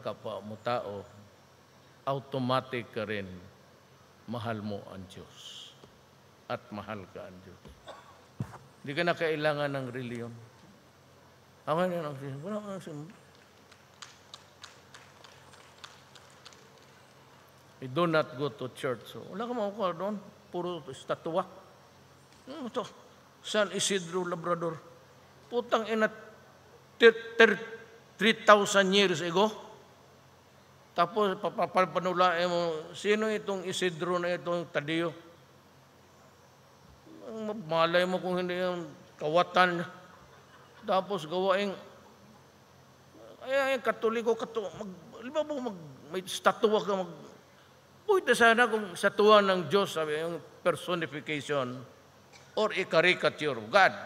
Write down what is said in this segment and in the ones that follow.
kapwa mo tao, automatic ka rin mahal mo ang Diyos at mahal ka ang Diyos. Hindi ka na kailangan ng reliyon. Ako na lang siya. Wala ka siya. I do not go to church. So, wala ka makukuha doon. Puro estatwa. Ito, San Isidro Labrador. Putang ina, 3,000 years ago. Tapos, papanulain mo, sino itong Isidro na itong Taddeo? Malay mo kung hindi yung kawatan. Tapos, gawain, ay, katoliko, may statwa ka, pwede sana kung statwa ng Diyos, sabi yung personification or a caricature of God.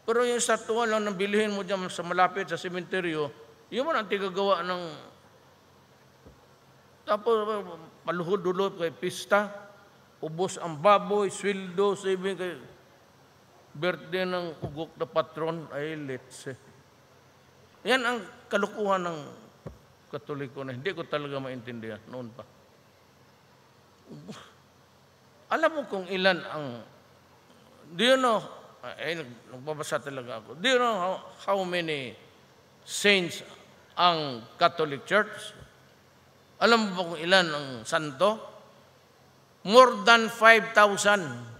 Pero yung statwa lang nang bilhin mo dyan sa malapit sa sementeryo, yun man ang tigagawa ng tapos maluhod-ulod kay pista, ubos ang baboy, sweldo, saving kay birthday ng ugok na patron, ay let's say. Yan ang kalukuhan ng Katoliko na hindi ko talaga maintindihan noon pa. Alam mo kung ilan ang, do you know, nagbabasa talaga ako, do you know how many saints ang Catholic Church? Alam mo ba kung ilan ang santo? More than 5,000.